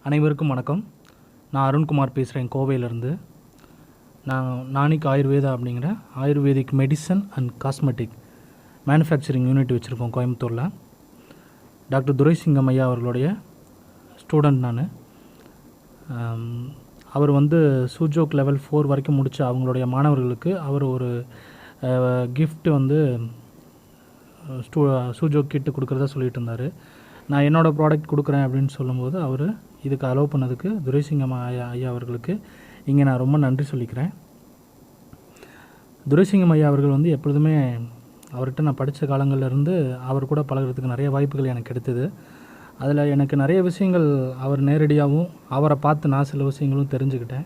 அனைவருக்கும் வணக்கம். நான் அருண்குமார் பேசுகிறேன் கோவையிலேருந்து. நான் நானிக் ஆயுர்வேதா அப்படிங்கிற ayurvedic medicine and cosmetic manufacturing unit வச்சுருக்கோம் கோயம்புத்தூரில். டாக்டர் துரைசிங்கம் ஐயா அவர்களுடைய ஸ்டூடெண்ட் நான். அவர் சூஜோக் லெவல் 4 வரைக்கும் முடித்த அவங்களுடைய மாணவர்களுக்கு அவர் ஒரு கிஃப்ட் சூஜோக் கிட்டு கொடுக்குறதா சொல்லிட்டு இருந்தார். நான் என்னோடய ப்ராடக்ட் கொடுக்குறேன் அப்படின்னு சொல்லும்போது அவர் இதுக்கு அலோவ் பண்ணதுக்கு துரைசிங்கம் ஐயா அவர்களுக்கு இங்கே நான் ரொம்ப நன்றி சொல்லிக்கிறேன். துரைசிங்கம் ஐயா அவர்கள் எப்பொழுதுமே அவர்கிட்ட நான் படித்த காலங்கள்லேருந்து அவர் கூட பழகிறதுக்கு நிறைய வாய்ப்புகள் எனக்கு கிடைத்தது. அதில் எனக்கு நிறைய விஷயங்கள் அவர் நேரடியாகவும் அவரை பார்த்து நான் சில விஷயங்களும் தெரிஞ்சுக்கிட்டேன்.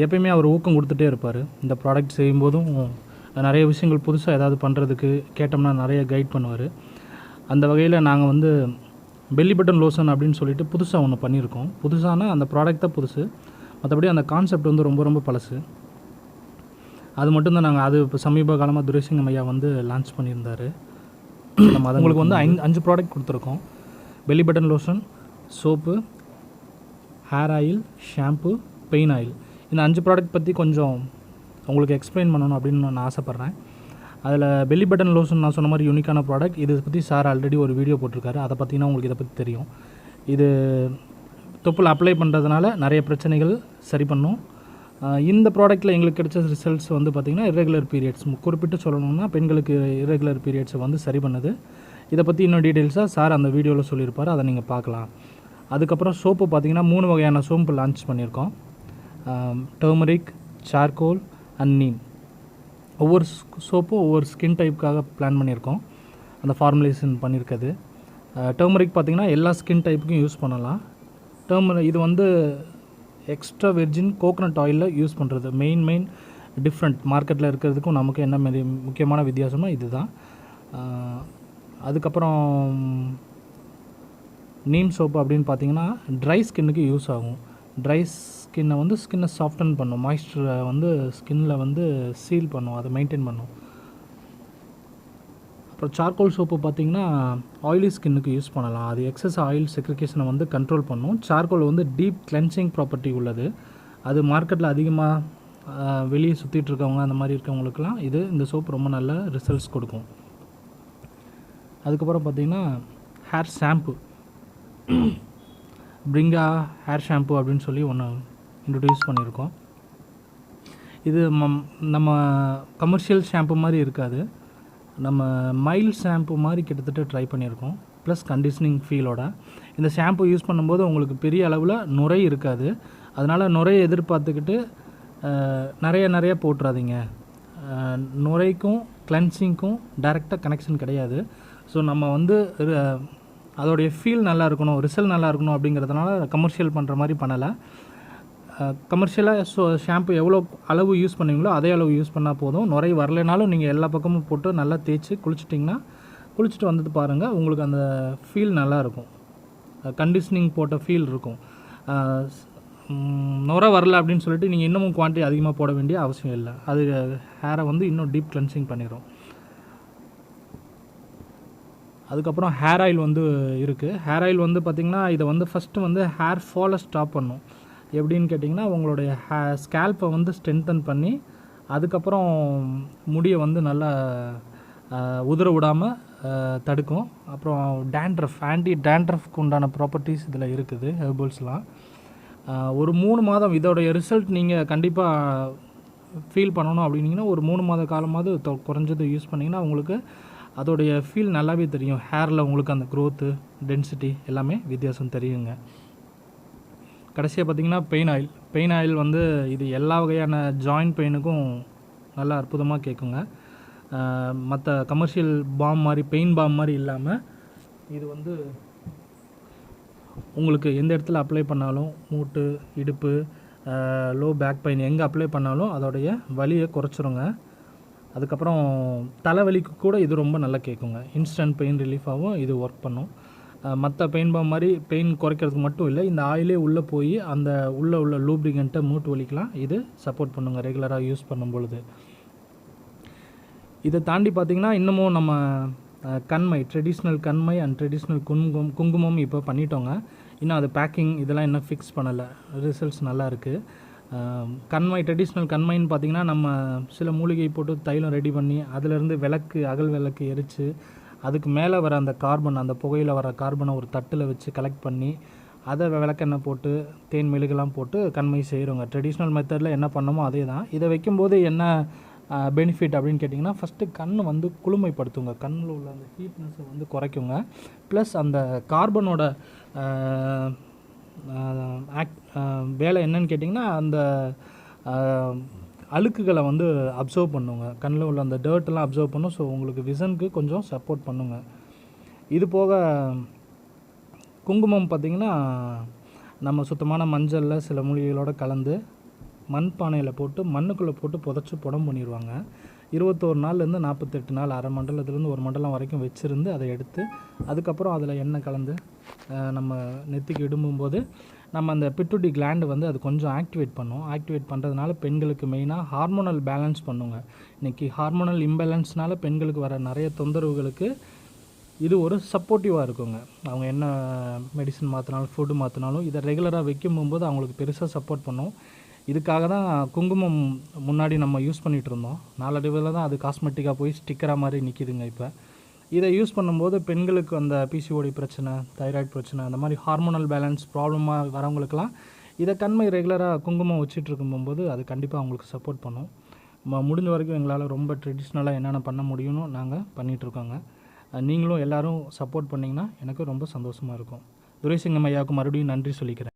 எப்பயுமே அவர் ஊக்கம் கொடுத்துட்டே இருப்பார். இந்த ப்ராடக்ட் செய்யும்போதும் நிறைய விஷயங்கள் புதுசாக ஏதாவது பண்ணுறதுக்கு கேட்டோம்னா நிறைய கைட் பண்ணுவார். அந்த வகையில் நாங்கள் பெல்லி பட்டன் லோஷன் அப்படின்னு சொல்லிட்டு புதுசாக ஒன்று பண்ணியிருக்கோம். புதுசானா அந்த ப்ராடக்ட் தான் புதுசு, மற்றபடி அந்த கான்செப்ட் ரொம்ப ரொம்ப பழசு. அது மட்டும்தான் நாங்கள் இப்போ சமீப காலமாக துரைசிங்கம் ஐயா லான்ச் பண்ணியிருந்தார். நம்ம உங்களுக்கு 5 ப்ராடக்ட் கொடுத்துருக்கோம். Belly button lotion, soap, hair oil, shampoo, pain oil. இந்த 5 ப்ராடக்ட் பற்றி கொஞ்சம் உங்களுக்கு எக்ஸ்பிளைன் பண்ணணும் அப்படின்னு நான் ஆசைப்பட்றேன். அதில் பெல்லி பட்டன் லோஷன் நான் சொன்ன மாதிரி யூனிக்கான ப்ராடக்ட். இதை பற்றி சார் ஆல்ரெடி ஒரு வீடியோ போட்டிருக்காரு. அதை பற்றினா உங்களுக்கு இதை பற்றி தெரியும். இது தொப்புள் அப்ளை பண்ணுறதுனால நிறைய பிரச்சனைகள் சரி பண்ணும். இந்த ப்ராடக்ட்டில் எங்களுக்கு கிடைச்ச ரிசல்ட்ஸ் பார்த்திங்கன்னா இர்ரெகுலர் பீரியட்ஸ், குறிப்பிட்டு சொல்லணும்னா பெண்களுக்கு இர்ரெகுலர் பீரியட்ஸை சரி பண்ணுது. இதை பற்றி இன்னும் டீட்டெயில்ஸாக சார் அந்த வீடியோவில் சொல்லியிருப்பார், அதை நீங்கள் பார்க்கலாம். அதுக்கப்புறம் சோப்பு பார்த்திங்கன்னா 3 வகையான சோப்பு லான்ச் பண்ணியிருக்கோம். Turmeric, charcoal and neem. ஒவ்வொரு சோப்பும் ஒவ்வொரு ஸ்கின் டைப்புக்காக பிளான் பண்ணியிருக்கோம். அந்த ஃபார்முலேஷன் பண்ணியிருக்குது. டர்மரிக் பார்த்திங்கன்னா எல்லா ஸ்கின் டைப்புக்கும் யூஸ் பண்ணலாம். இது எக்ஸ்ட்ரா வெர்ஜின் கோகனட் ஆயிலில் யூஸ் பண்ணுறது. மெயின் டிஃப்ரெண்ட் மார்க்கெட்டில் இருக்கிறதுக்கும் நமக்கு என்ன மாதிரி முக்கியமான வித்தியாசமோ இது தான். அதுக்கப்புறம் நீம் சோப்பு அப்படின்னு பார்த்திங்கன்னா ட்ரை ஸ்கின்னுக்கு யூஸ் ஆகும். ட்ரை ஸ்கின்னை சாஃப்டன் பண்ணும், மாய்ஸ்சரை ஸ்கின்னில் சீல் பண்ணும், அதை மெயின்டைன் பண்ணும். அப்புறம் சார்கோல் சோப்பு பார்த்திங்கன்னா ஆயிலி ஸ்கின்னுக்கு யூஸ் பண்ணலாம். அது எக்ஸஸ் ஆயில் செக்ரிகேஷனை கண்ட்ரோல் பண்ணும். சார்கோல் டீப் கிளென்சிங் ப்ராப்பர்ட்டி உள்ளது. அது மார்க்கெட்டில் அதிகமாக வெளியே சுற்றிட்டு இருக்கவங்க அந்த மாதிரி இருக்கவங்களுக்கெல்லாம் இந்த சோப்பு ரொம்ப நல்ல ரிசல்ட்ஸ் கொடுக்கும். அதுக்கப்புறம் பார்த்திங்கன்னா ஹேர் ஷாம்பு, பிரிங்கா ஹேர் ஷாம்பு அப்படின்னு சொல்லி ஒன்று இன்ட்ரடியூஸ் பண்ணியிருக்கோம். இது நம்ம கமர்ஷியல் ஷாம்பு மாதிரி இருக்காது. நம்ம மைல்ட் ஷாம்பு மாதிரி கிட்டத்தட்ட ட்ரை பண்ணியிருக்கோம். ப்ளஸ் கண்டிஷனிங் ஃபீலோட இந்த ஷாம்பு யூஸ் பண்ணும்போது உங்களுக்கு பெரிய அளவில் நுரை இருக்காது. அதனால் நுரையை எதிர்பார்த்துக்கிட்டு நிறைய போட்டுறாதீங்க. நுரைக்கும் கிளென்சிங்க்கும் டைரெக்டாக கனெக்ஷன் கிடையாது. ஸோ நம்ம அதோடைய ஃபீல் நல்லா இருக்கணும், ரிசல்ட் நல்லா இருக்கணும் அப்படிங்கிறதுனால கமர்ஷியல் பண்ணுற மாதிரி பண்ணலை. கமர்ஷியலாக ஷாம்பு எவ்வளோ அளவு யூஸ் பண்ணுவீங்களோ அதே அளவு யூஸ் பண்ணால் போதும். நுரை வரலைனாலும் நீங்கள் எல்லா பக்கமும் போட்டு நல்லா தேய்ச்சி குளிச்சுட்டு வந்துட்டு பாருங்கள், உங்களுக்கு அந்த ஃபீல் நல்லாயிருக்கும். கண்டிஷனிங் போட்ட ஃபீல் இருக்கும். நுரை வரல அப்படின்னு சொல்லிட்டு நீங்கள் இன்னமும் குவான்டிட்டி அதிகமாக போட வேண்டிய அவசியம் இல்லை. அது ஹேரை இன்னும் டீப் கிளென்சிங் பண்ணிடும். அதுக்கப்புறம் ஹேர் ஆயில் இருக்குது. ஹேர் ஆயில் பார்த்திங்கன்னா இதை ஃபஸ்ட்டு ஹேர் ஃபாலை ஸ்டாப் பண்ணும். எப்படின்னு கேட்டிங்கன்னா உங்களுடைய ஸ்கேல்ப்பை ஸ்ட்ரென்தன் பண்ணி அதுக்கப்புறம் முடியை நல்லா உதிர விடாமல் தடுக்கும். அப்புறம் ஆன்டி டேண்ட்ரஃப்க்கு உண்டான ப்ராப்பர்ட்டிஸ் இதில் இருக்குது, ஹெர்பல்ஸ்லாம். ஒரு 3 மாதம் இதோடைய ரிசல்ட் நீங்கள் கண்டிப்பாக ஃபீல் பண்ணணும் அப்படின்னிங்கன்னா ஒரு 3 மாத காலமாவது குறைஞ்சது யூஸ் பண்ணிங்கன்னா உங்களுக்கு அதோடைய ஃபீல் நல்லாவே தெரியும். ஹேரில் உங்களுக்கு அந்த க்ரோத்து, டென்சிட்டி எல்லாமே வித்தியாசம் தெரியுங்க. கடைசியாக பார்த்திங்கன்னா பெயின் ஆயில் இது எல்லா வகையான ஜாயிண்ட் பெயினுக்கும் நல்லா அற்புதமாக கேட்குங்க. மற்ற கமர்ஷியல் பாம் மாதிரி பெயின் பாம் மாதிரி இல்லாமல் இது உங்களுக்கு எந்த இடத்துல அப்ளை பண்ணாலும் மூட்டு, இடுப்பு, லோ பேக் பெயின் எங்கே அப்ளை பண்ணாலும் அதோடைய வலியை குறைச்சிருங்க. அதுக்கப்புறம் தலைவலிக்கு கூட இது ரொம்ப நல்லா கேட்குங்க. இன்ஸ்டன்ட் பெயின் ரிலீஃபாகவும் இது ஒர்க் பண்ணும். மற்ற பெயின் பாம் மாதிரி பெயின் குறைக்கிறதுக்கு மட்டும் இல்லை, இந்த ஆயிலே உள்ளே போய் அந்த உள்ள லூப்ரிகண்ட்டை மூட்டு வலிக்கலாம் இது சப்போர்ட் பண்ணுங்க ரெகுலராக யூஸ் பண்ணும் பொழுது. இதை தாண்டி பார்த்திங்கன்னா இன்னமும் நம்ம கண்மை, ட்ரெடிஷ்னல் கண்மை அண்ட் ட்ரெடிஷ்னல் குங்குமம் இப்போ பண்ணிட்டோங்க. இன்னும் அது பேக்கிங் இதெல்லாம் இன்னும் ஃபிக்ஸ் பண்ணலை. ரிசல்ட்ஸ் நல்லா இருக்குது. கண்மை ட்ரெடிஷ்னல் கண்மைன்னு பார்த்திங்கன்னா நம்ம சில மூலிகை போட்டு தைலம் ரெடி பண்ணி அதிலேருந்து விளக்கு அகல் விளக்கு எரித்து அதுக்கு மேலே வர அந்த கார்பன், அந்த புகையில் வர கார்பனை ஒரு தட்டில் வச்சு கலெக்ட் பண்ணி அதை விளக்கெண்ணெய் போட்டு தேன் மெழுகெல்லாம் போட்டு கண்மை செய்கிறோங்க. ட்ரெடிஷ்னல் மெத்தடில் என்ன பண்ணமோ அதே தான். இதை வைக்கும்போது என்ன பெனிஃபிட் அப்படின்னு கேட்டிங்கன்னா, ஃபஸ்ட்டு கண் வந்து குளுமைப்படுத்துங்க, கண்ணில் உள்ள அந்த ஹீட்னஸை வந்து குறைக்குங்க. ப்ளஸ் அந்த கார்பனோட வேலை என்னன்னு கேட்டிங்கன்னா, அந்த அழுக்குகளை வந்து அப்சர்வ் பண்ணுங்க. கண்ணில் உள்ள அந்த டர்ட்டெல்லாம் அப்சர்வ் பண்ணும். ஸோ உங்களுக்கு விஷனுக்கு கொஞ்சம் சப்போர்ட் பண்ணுங்க. இது போக குங்குமம் பார்த்திங்கன்னா, நம்ம சுத்தமான மஞ்சளில் சில மூலிகைகளோடு கலந்து மண் பானையில் போட்டு மண்ணுக்குள்ளே போட்டு புதைச்சி புடம் பண்ணிடுவாங்க. 21 நாள்லேருந்து 48 நாள், அரை மண்டலத்துலேருந்து 1 மண்டலம் வரைக்கும் வச்சுருந்து அதை எடுத்து அதுக்கப்புறம் அதில் எண்ணெய் கலந்து நம்ம நெத்திக்கு இடும்போது நம்ம அந்த பிட்யூட்டரி கிளாண்டு வந்து அது கொஞ்சம் ஆக்டிவேட் பண்ணும். ஆக்டிவேட் பண்ணுறதுனால பெண்களுக்கு மெயினாக ஹார்மோனல் பேலன்ஸ் பண்ணுங்க. இன்றைக்கி ஹார்மோனல் இம்பேலன்ஸ்னால பெண்களுக்கு வர நிறைய தொந்தரவுகளுக்கு இது ஒரு சப்போர்ட்டிவாக இருக்குங்க. அவங்க என்ன மெடிசன் மாற்றினாலும் ஃபுட்டு மாற்றினாலும் இதை ரெகுலராக வைக்கும்போது அவங்களுக்கு பெருசாக சப்போர்ட் பண்ணும். இதுக்காக தான் குங்குமம் முன்னாடி நம்ம யூஸ் பண்ணிகிட்டு இருந்தோம். நாளடைவில் தான் அது காஸ்மெட்டிக்காக போய் ஸ்டிக்கராக மாதிரி நிற்கிதுங்க. இப்போ இதை யூஸ் பண்ணும்போது பெண்களுக்கு அந்த பிசிஓடி பிரச்சனை, தைராய்டு பிரச்சனை, அந்த மாதிரி ஹார்மோனல் பேலன்ஸ் ப்ராப்ளமாக வரவங்களுக்கெல்லாம் இதை கண்மை ரெகுலராக குங்குமம் வச்சுட்டு இருக்கும்போது அது கண்டிப்பாக அவங்களுக்கு சப்போர்ட் பண்ணும். முடிஞ்ச வரைக்கும் எங்களால் ரொம்ப ட்ரெடிஷ்னலாக என்னென்ன பண்ண முடியும்னு நாங்கள் பண்ணிகிட்ருக்கோங்க. நீங்களும் எல்லோரும் சப்போர்ட் பண்ணிங்கன்னா எனக்கு ரொம்ப சந்தோஷமாக இருக்கும். துரைசிங்கம் ஐயாவுக்கு மறுபடியும் நன்றி சொல்லிக்கிறேன்.